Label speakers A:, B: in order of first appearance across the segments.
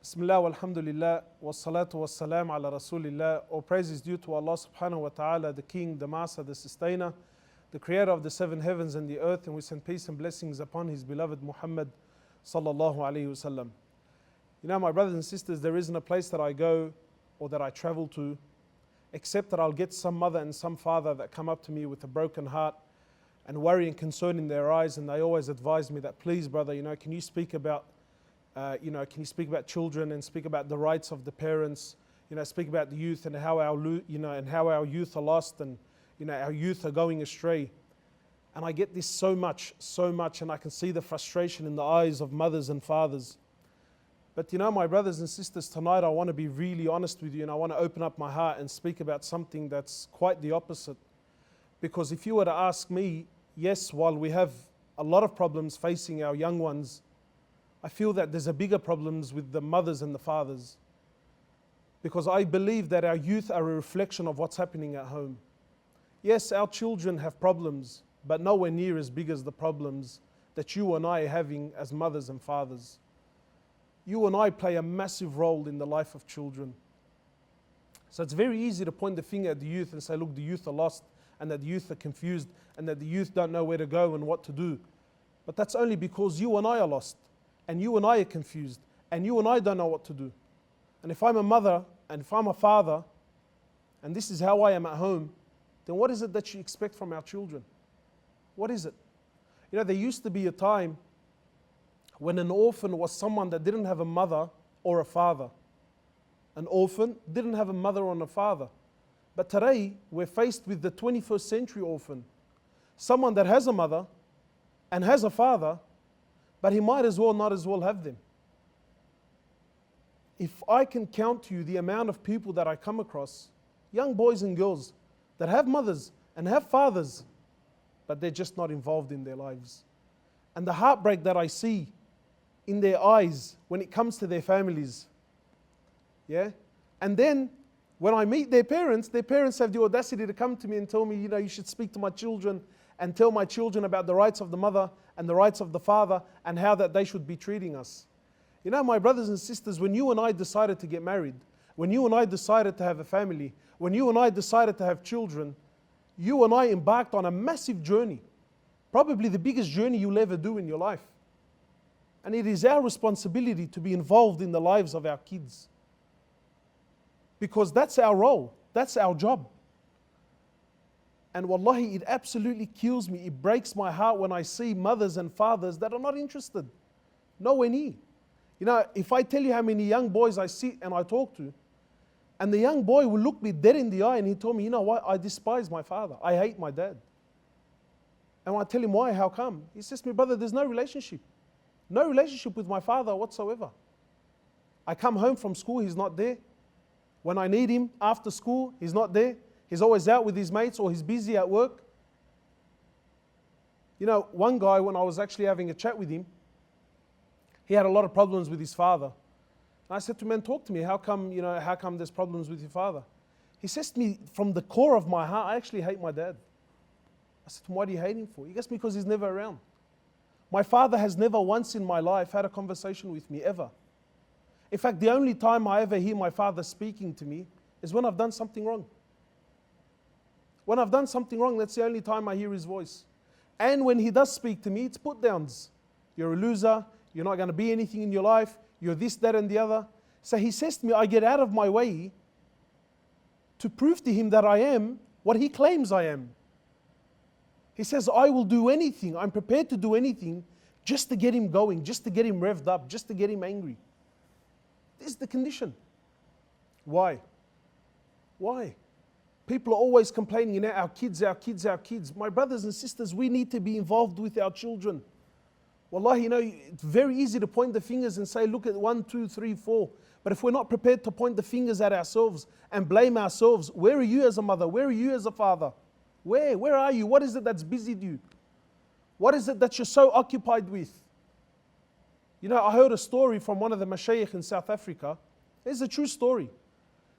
A: Bismillah walhamdulillah wassalatu wassalam ala rasulillah. All praise is due to Allah subhanahu wa ta'ala, the King, the Master, the Sustainer, the Creator of the seven heavens and the earth, and we send peace and blessings upon His beloved Mohamed sallallahu alayhi wasallam. You know, my brothers and sisters, there isn't a place that I go or that I travel to except that I'll get some mother and some father that come up to me with a broken heart and worry and concern in their eyes, and they always advise me that, please brother, can you speak about children and speak about the rights of the parents, speak about the youth and how our youth are lost and our youth are going astray. And I get this so much, and I can see the frustration in the eyes of mothers and fathers. But my brothers and sisters, tonight I want to be really honest with you, and I want to open up my heart and speak about something that's quite the opposite. Because if you were to ask me, yes, while we have a lot of problems facing our young ones, I feel that there's a bigger problems with the mothers and the fathers. Because I believe that our youth are a reflection of what's happening at home. Yes, our children have problems, but nowhere near as big as the problems that you and I are having as mothers and fathers. You and I play a massive role in the life of children. So it's very easy to point the finger at the youth and say, look, the youth are lost, and that the youth are confused, and that the youth don't know where to go and what to do. But that's only because you and I are lost, and you and I are confused, and you and I don't know what to do. And if I'm a mother, and if I'm a father, and this is how I am at home, then what is it that you expect from our children? What is it? There used to be a time when an orphan was someone that didn't have a mother or a father. An orphan didn't have a mother or a father. But today, we're faced with the 21st century orphan. Someone that has a mother and has a father, but he might as well not as well have them. If I can count to you the amount of people that I come across, young boys and girls that have mothers and have fathers, but they're just not involved in their lives. And the heartbreak that I see in their eyes when it comes to their families. Yeah? And then when I meet their parents have the audacity to come to me and tell me, you should speak to my children and tell my children about the rights of the mother and the rights of the father and how that they should be treating us. My brothers and sisters, when you and I decided to get married, when you and I decided to have a family, when you and I decided to have children, you and I embarked on a massive journey, probably the biggest journey you'll ever do in your life. And it is our responsibility to be involved in the lives of our kids. Because that's our role, that's our job. And wallahi, it absolutely kills me, it breaks my heart when I see mothers and fathers that are not interested, nowhere near. If I tell you how many young boys I sit and I talk to, and the young boy will look me dead in the eye and he told me, what, I despise my father, I hate my dad. And I tell him, why, how come? He says to me, brother, there's no relationship with my father whatsoever. I come home from school, he's not there. When I need him after school, he's not there. He's always out with his mates or he's busy at work. One guy, when I was actually having a chat with him, he had a lot of problems with his father. And I said to him, man, talk to me. How come there's problems with your father? He says to me, from the core of my heart, I actually hate my dad. I said to him, why do you hate him for? He goes, because he's never around. My father has never once in my life had a conversation with me, ever. In fact, the only time I ever hear my father speaking to me is when I've done something wrong. When I've done something wrong, that's the only time I hear his voice. And when he does speak to me, it's put downs. You're a loser, you're not going to be anything in your life, you're this, that and the other. So he says to me, I get out of my way to prove to him that I am what he claims I am. He says, I will do anything, I'm prepared to do anything just to get him going, just to get him revved up, just to get him angry. This is the condition. Why? Why? People are always complaining, our kids, our kids, our kids. My brothers and sisters, we need to be involved with our children. Wallahi, it's very easy to point the fingers and say, look at 1, 2, 3, 4. But if we're not prepared to point the fingers at ourselves and blame ourselves, where are you as a mother? Where are you as a father? Where are you? What is it that's busied you? What is it that you're so occupied with? I heard a story from one of the mashayikh in South Africa. It's a true story.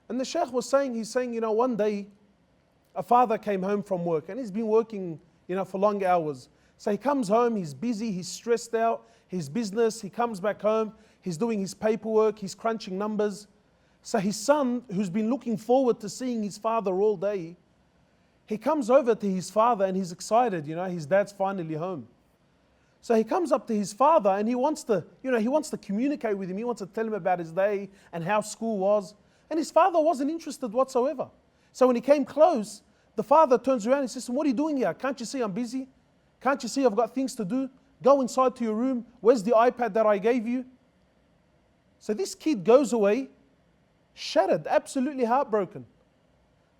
A: And the sheikh was saying, one day a father came home from work and he's been working, for long hours. So he comes home, he's busy, he's stressed out, his business, he comes back home, he's doing his paperwork, he's crunching numbers. So his son, who's been looking forward to seeing his father all day, he comes over to his father and he's excited, his dad's finally home. So he comes up to his father and he wants to communicate with him. He wants to tell him about his day and how school was. And his father wasn't interested whatsoever. So when he came close, the father turns around and says, "What are you doing here? Can't you see I'm busy? Can't you see I've got things to do? Go inside to your room. Where's the iPad that I gave you?" So this kid goes away, shattered, absolutely heartbroken.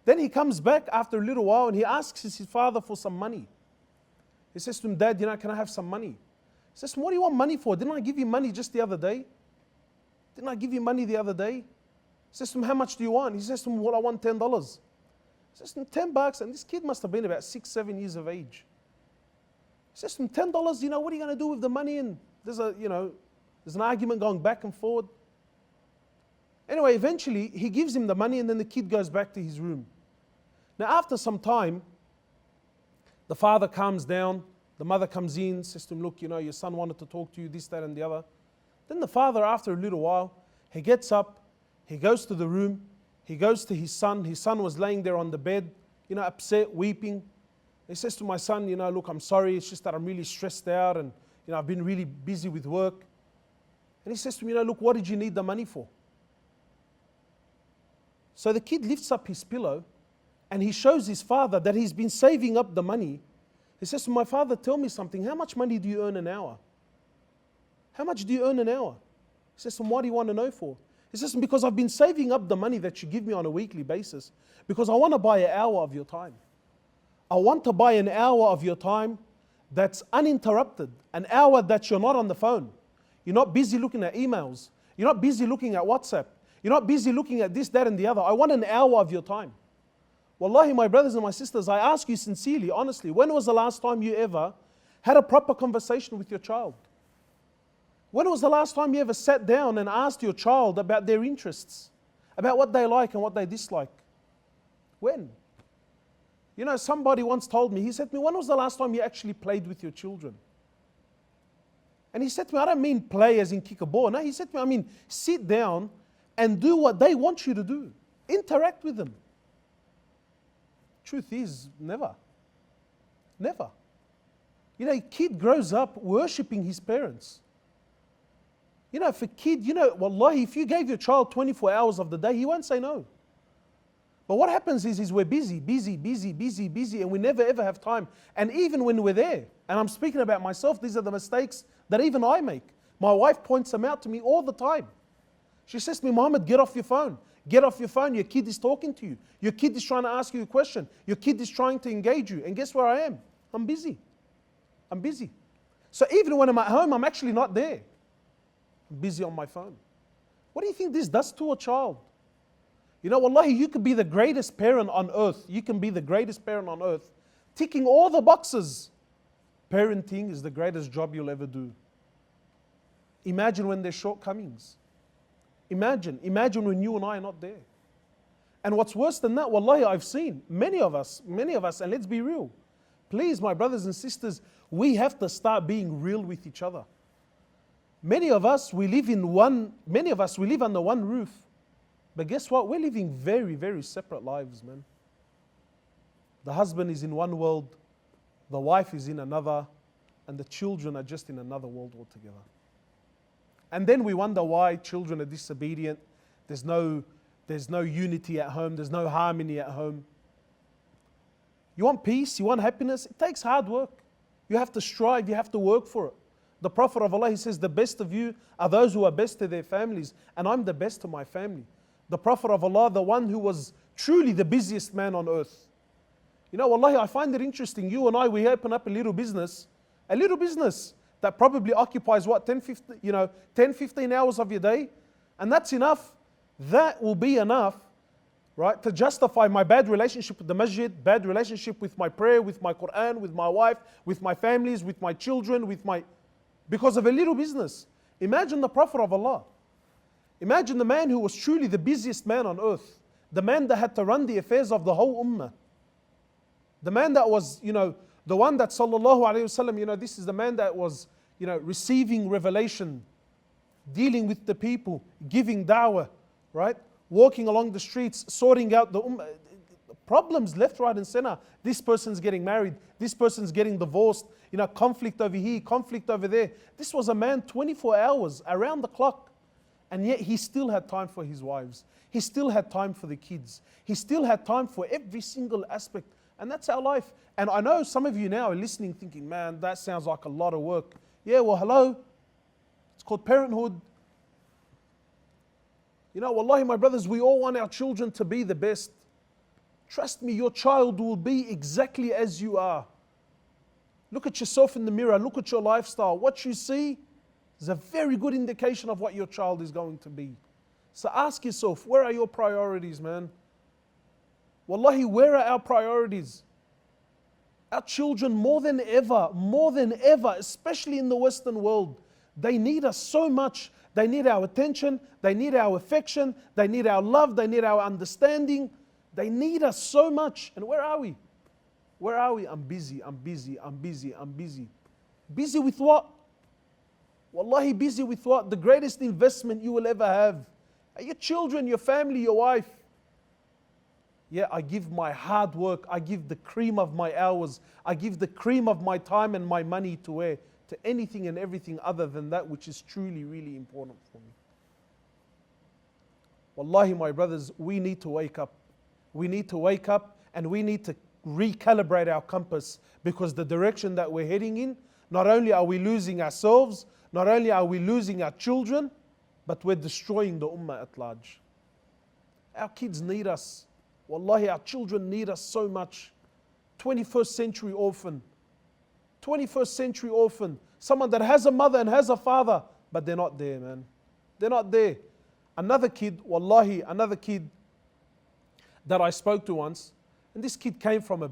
A: Then he comes back after a little while and he asks his father for some money. He says to him, "Dad, can I have some money?" He says, "What do you want money for? Didn't I give you money just the other day? Didn't I give you money the other day?" He says to him, "How much do you want?" He says to him, "Well, I want $10. He says to him, $10. And this kid must have been about 6, 7 years of age. He says to him, $10, what are you going to do with the money? And there's an argument going back and forward. Anyway, eventually he gives him the money and then the kid goes back to his room. Now after some time, the father calms down, the mother comes in, says to him, "Look, your son wanted to talk to you, this, that, and the other." Then the father, after a little while, he gets up, he goes to the room, he goes to his son. His son was laying there on the bed, upset, weeping. He says to my son, "Look, I'm sorry, it's just that I'm really stressed out and, I've been really busy with work." And he says to me, "Look, what did you need the money for?" So the kid lifts up his pillow and he shows his father that he's been saving up the money. He says to my father, "Tell me something, how much money do you earn an hour? How much do you earn an hour?" He says to him, "What do you want to know for?" He says, "Because I've been saving up the money that you give me on a weekly basis because I want to buy an hour of your time. I want to buy an hour of your time that's uninterrupted, an hour that you're not on the phone. You're not busy looking at emails. You're not busy looking at WhatsApp. You're not busy looking at this, that, and the other. I want an hour of your time." Wallahi, my brothers and my sisters, I ask you sincerely, honestly, when was the last time you ever had a proper conversation with your child? When was the last time you ever sat down and asked your child about their interests, about what they like and what they dislike? When? Somebody once told me, he said to me, "When was the last time you actually played with your children?" And he said to me, "I don't mean play as in kick a ball. No, he said to me, I mean sit down and do what they want you to do. Interact with them." Truth is, never. Never. A kid grows up worshipping his parents. If a kid, wallahi, if you gave your child 24 hours of the day, he won't say no. But what happens is we're busy, and we never ever have time. And even when we're there, and I'm speaking about myself, these are the mistakes that even I make. My wife points them out to me all the time. She says to me, "Mohamed, get off your phone. Get off your phone. Your kid is talking to you. Your kid is trying to ask you a question. Your kid is trying to engage you." And guess where I am? I'm busy. I'm busy. So even when I'm at home, I'm actually not there. I'm busy on my phone. What do you think this does to a child? Wallahi, you could be the greatest parent on earth. You can be the greatest parent on earth, ticking all the boxes. Parenting is the greatest job you'll ever do. Imagine when there's shortcomings. Imagine when you and I are not there. And what's worse than that, wallahi, I've seen many of us, and let's be real. Please, my brothers and sisters, we have to start being real with each other. Many of us, we live under one roof. But guess what? We're living very, very separate lives, man. The husband is in one world, the wife is in another, and the children are just in another world altogether. And then we wonder why children are disobedient. There's no unity at home. There's no harmony at home. You want peace? You want happiness? It takes hard work. You have to strive. You have to work for it. The Prophet of Allah, he says, "The best of you are those who are best to their families, and I'm the best to my family." The Prophet of Allah, the one who was truly the busiest man on earth. Wallahi, I find it interesting. You and I, we open up a little business that probably occupies 10, 15 hours of your day. And that's enough. That will be enough, right, to justify my bad relationship with the masjid, bad relationship with my prayer, with my Quran, with my wife, with my families, with my children, because of a little business. Imagine the Prophet of Allah. Imagine the man who was truly the busiest man on earth. The man that had to run the affairs of the whole ummah. The man that was, The one that sallallahu alayhi wasallam, this is the man that was, receiving revelation, dealing with the people, giving da'wah, right? Walking along the streets, sorting out the problems left, right, and center. This person's getting married. This person's getting divorced. Conflict over here, conflict over there. This was a man 24 hours around the clock. And yet he still had time for his wives. He still had time for the kids. He still had time for every single aspect. And that's our life. And I know some of you now are listening thinking, man, that sounds like a lot of work. Yeah, well, hello. It's called parenthood. Wallahi, my brothers, we all want our children to be the best. Trust me, your child will be exactly as you are. Look at yourself in the mirror. Look at your lifestyle. What you see is a very good indication of what your child is going to be. So ask yourself, where are your priorities, man? Wallahi, where are our priorities? Our children, more than ever, especially in the Western world, they need us so much. They need our attention, they need our affection, they need our love, they need our understanding. They need us so much. And where are we? Where are we? I'm busy. Busy with what? Wallahi, busy with what? The greatest investment you will ever have. Your children, your family, your wife. Yeah, I give my hard work, I give the cream of my hours, I give the cream of my time and my money to anything and everything other than that which is truly, really important for me. Wallahi, my brothers, we need to wake up. We need to wake up and we need to recalibrate our compass, because the direction that we're heading in, not only are we losing ourselves, not only are we losing our children, but we're destroying the ummah at large. Our kids need us. Wallahi, our children need us so much. 21st century orphan. 21st century orphan. Someone that has a mother and has a father, but they're not there, man. They're not there. Another kid that I spoke to once, and this kid came from a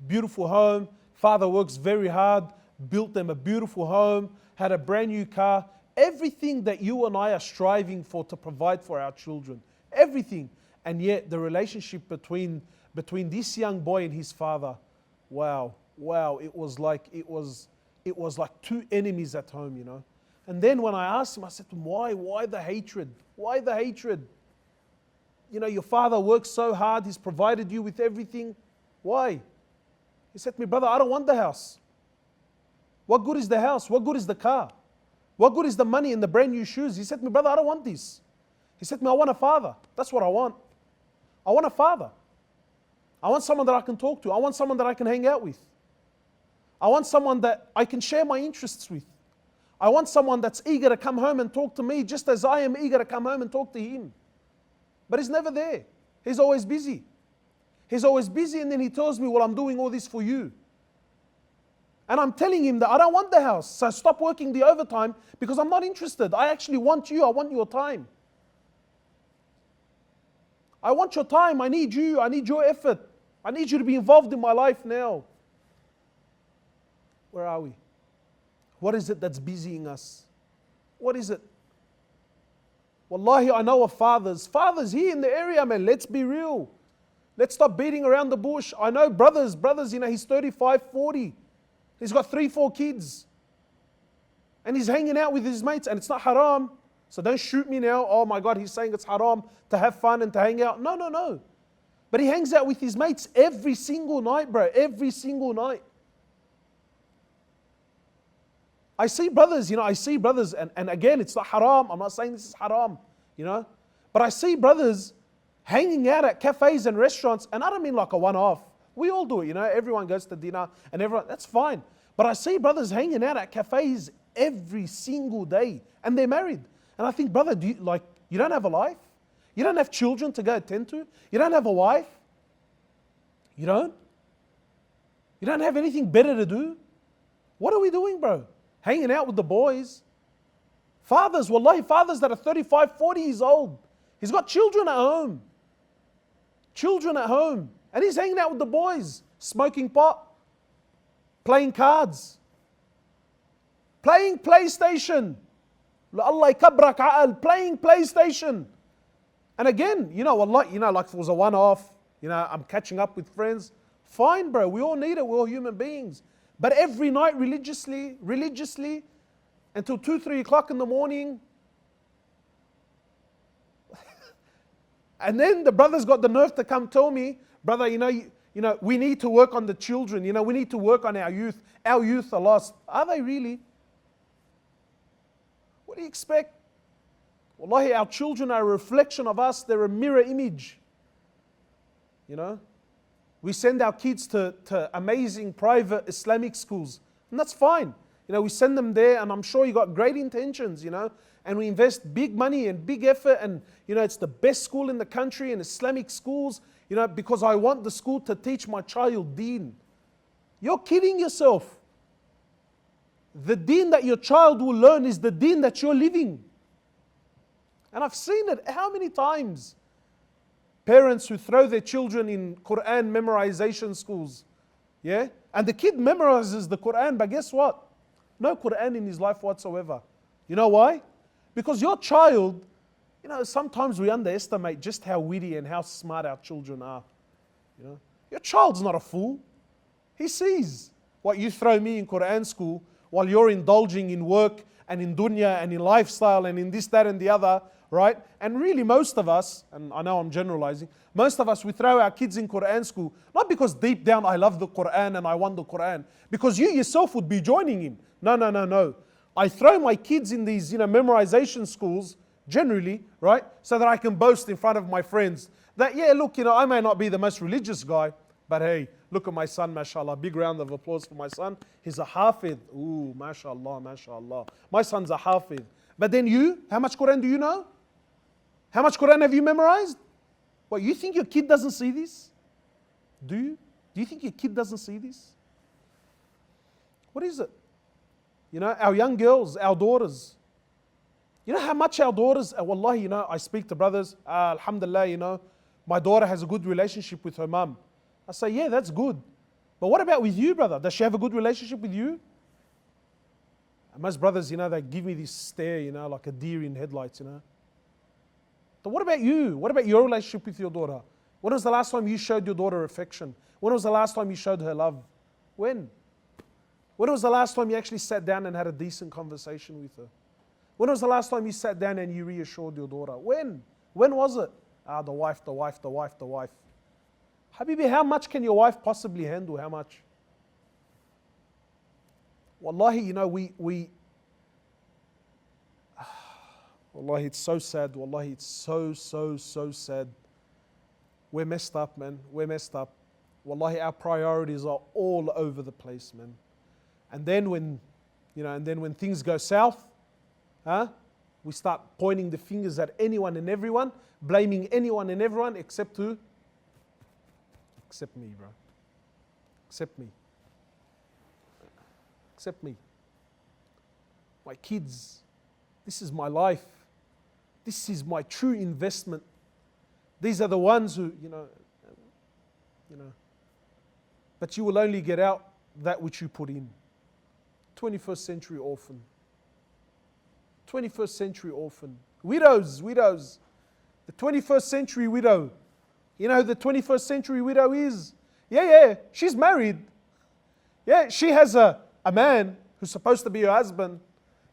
A: beautiful home. Father works very hard, built them a beautiful home, had a brand new car. Everything that you and I are striving for to provide for our children. Everything. And yet the relationship between this young boy and his father, wow, it was like two enemies at home, And then when I asked him, I said to him, why the hatred? Why the hatred? Your father works so hard, he's provided you with everything. Why? He said to me, brother, I don't want the house. What good is the house? What good is the car? What good is the money and the brand new shoes? He said to me, brother, I don't want this. He said to me, I want a father. That's what I want. I want a father. I want someone that I can talk to. I want someone that I can hang out with. I want someone that I can share my interests with. I want someone that's eager to come home and talk to me just as I am eager to come home and talk to him. But he's never there. He's always busy. He's always busy, and then he tells me, well, I'm doing all this for you. And I'm telling him that I don't want the house. So stop working the overtime because I'm not interested. I actually want you. I want your time. I want your time. I need you. I need your effort. I need you to be involved in my life now. Where are we? What is it that's busying us? What is it? Wallahi, I know of fathers. Fathers here in the area, man, let's be real. Let's stop beating around the bush. I know brothers, he's 35, 40. He's got 3, 4 kids. And he's hanging out with his mates, and it's not haram. So don't shoot me now. Oh my God, he's saying it's haram to have fun and to hang out. No. But he hangs out with his mates every single night, bro. Every single night. I see brothers, and again, it's not haram. I'm not saying this is haram, But I see brothers hanging out at cafes and restaurants, and I don't mean like a one-off. We all do it, Everyone goes to dinner, and that's fine. But I see brothers hanging out at cafes every single day, and they're married. And I think, brother, you don't have a life? You don't have children to go attend to? You don't have a wife? You don't? You don't have anything better to do? What are we doing, bro? Hanging out with the boys. Fathers, wallahi, fathers that are 35, 40 years old. He's got children at home. Children at home. And he's hanging out with the boys, smoking pot, playing cards, playing PlayStation. Allah kabrak a'al, playing PlayStation. And again, like if it was a one-off, I'm catching up with friends. Fine, bro, we all need it, we're all human beings. But every night religiously, until 2, 3 o'clock in the morning. And then the brother's got the nerve to come tell me, brother, we need to work on the children. We need to work on our youth. Our youth are lost. Are they really? What do you expect? Wallahi, our children are a reflection of us. They're a mirror image. We send our kids to amazing private Islamic schools. And that's fine. We send them there, and I'm sure you got great intentions, and we invest big money and big effort, and it's the best school in the country, and Islamic schools, because I want the school to teach my child deen. You're kidding yourself. The deen that your child will learn is the deen that you're living. And I've seen it how many times. Parents who throw their children in Quran memorization schools. Yeah? And the kid memorizes the Quran, but guess what? No Quran in his life whatsoever. You know why? Because your child, sometimes we underestimate just how witty and how smart our children are. Your child's not a fool. He sees what you throw me in Quran school while you're indulging in work and in dunya and in lifestyle and in this, that and the other, right? And really most of us, and I know I'm generalizing, most of us, we throw our kids in Quran school, not because deep down I love the Quran and I want the Quran, because you yourself would be joining him. No. I throw my kids in these, memorization schools, generally, right? So that I can boast in front of my friends that, yeah, look, I may not be the most religious guy, but hey, look at my son, mashallah. Big round of applause for my son. He's a hafid. Ooh, mashallah. My son's a hafid. But then you, how much Quran do you know? How much Quran have you memorized? What, you think your kid doesn't see this? Do you? Do you think your kid doesn't see this? What is it? Our young girls, our daughters. You know how much our daughters, wallahi, I speak to brothers, alhamdulillah, my daughter has a good relationship with her mum. I say, yeah, that's good. But what about with you, brother? Does she have a good relationship with you? And most brothers, they give me this stare, like a deer in headlights, But what about you? What about your relationship with your daughter? When was the last time you showed your daughter affection? When was the last time you showed her love? When? When was the last time you actually sat down and had a decent conversation with her? When was the last time you sat down and you reassured your daughter? When? When was it? The wife. Habibi, how much can your wife possibly handle? How much? Wallahi, Wallahi, it's so sad. Wallahi, it's so sad. We're messed up, man. We're messed up. Wallahi, our priorities are all over the place, man. And then when things go south, we start pointing the fingers at anyone and everyone, blaming anyone and everyone except who? Except me, bro. Except me. Except me. My kids. This is my life. This is my true investment. These are the ones who, but you will only get out that which you put in. 21st century orphan. 21st century orphan. Widows. The 21st century widow. You know who the 21st century widow is? Yeah, she's married. Yeah, she has a man who's supposed to be her husband.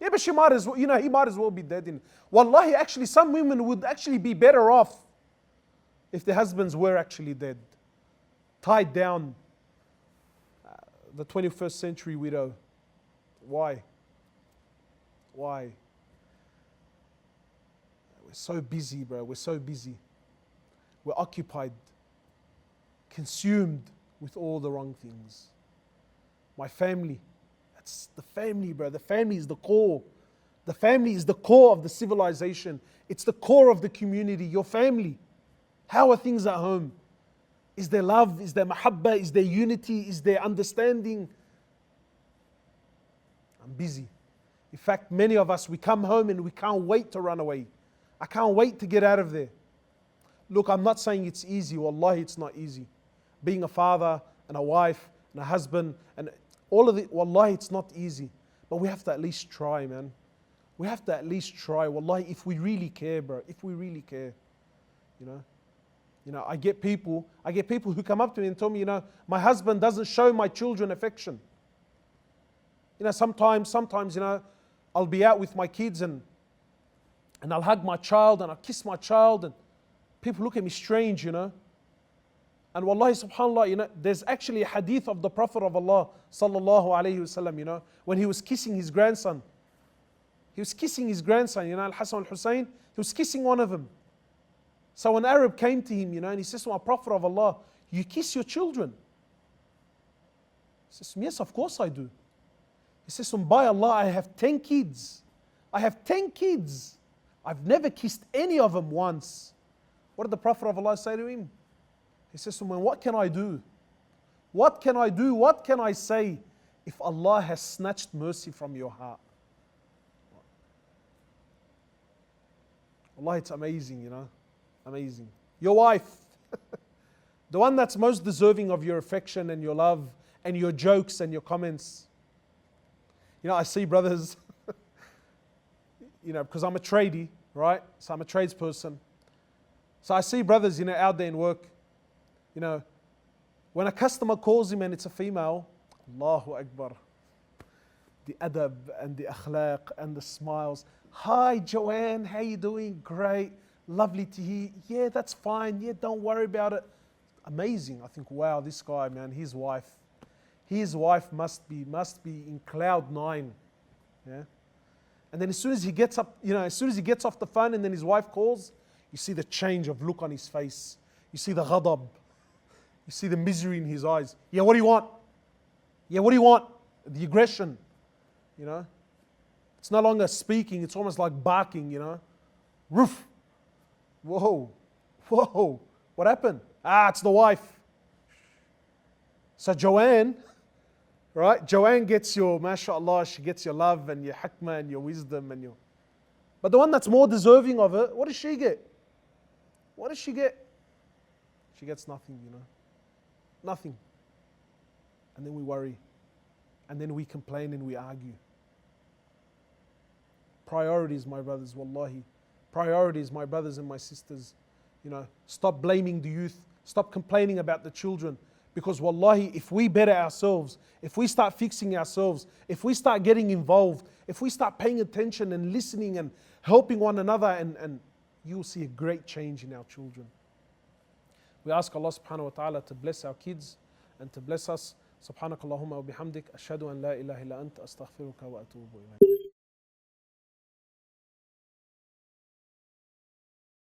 A: Yeah, but she might as well, he might as well be dead. Wallahi, actually, some women would actually be better off if their husbands were actually dead. Tied down. The 21st century widow. Why? We're so busy, bro. We're so busy. We're occupied, consumed with all the wrong things. My family. That's the family, bro. The family is the core. The family is the core of the civilization. It's the core of the community. Your family. How are things at home? Is there love? Is there mahabbah? Is there unity? Is there understanding? I'm busy. In fact, many of us, we come home and we can't wait to run away. I can't wait to get out of there. Look, I'm not saying it's easy. Wallahi, it's not easy. Being a father and a wife and a husband and all of it, wallahi, it's not easy. But we have to at least try, man. We have to at least try. Wallahi, if we really care, bro. If we really care. I get people who come up to me and tell me, my husband doesn't show my children affection. Sometimes, I'll be out with my kids and I'll hug my child and I'll kiss my child and people look at me strange, And wallahi, subhanAllah, there's actually a hadith of the Prophet of Allah, sallallahu alayhi wasallam, when he was kissing his grandson. He was kissing his grandson, Al-Hasan al-Hussein, he was kissing one of them. So an Arab came to him, and he says to my Prophet of Allah, you kiss your children? He says, yes, of course I do. He says, by Allah, I have 10 kids. I have 10 kids. I've never kissed any of them once. What did the Prophet of Allah say to him? He says to him, what can I do? What can I do? What can I say if Allah has snatched mercy from your heart? Allah, it's amazing, Amazing. Your wife, the one that's most deserving of your affection and your love and your jokes and your comments. I see brothers, because I'm a tradie, right? So I'm a tradesperson. So I see brothers, out there in work, when a customer calls him and it's a female, Allahu Akbar, the adab and the akhlaq and the smiles. Hi Joanne, how you doing? Great, lovely to hear. Yeah, that's fine. Yeah, don't worry about it. Amazing. I think, wow, this guy, man, his wife must be in cloud 9. Yeah. And then as soon as he gets up, as soon as he gets off the phone and then his wife calls, you see the change of look on his face. You see the ghadab. You see the misery in his eyes. Yeah, what do you want? Yeah, what do you want? The aggression, It's no longer speaking, it's almost like barking, Roof. Whoa. What happened? It's the wife. So Joanne, right? Joanne gets your, mashallah, she gets your love and your hikmah and your wisdom and your... But the one that's more deserving of it, what does she get? What does she get? She gets nothing, Nothing. And then we worry. And then we complain and we argue. Priorities, my brothers, wallahi. Priorities, my brothers and my sisters. Stop blaming the youth. Stop complaining about the children. Because wallahi, if we better ourselves, if we start fixing ourselves, if we start getting involved, if we start paying attention and listening and helping one another, and you'll see a great change in our children. We ask Allah subhanahu wa ta'ala to bless our kids and to bless us. Subhanakallahumma wa bihamdik. Ashhadu an la ilaha illa anta astaghfiruka wa atubu ilayk.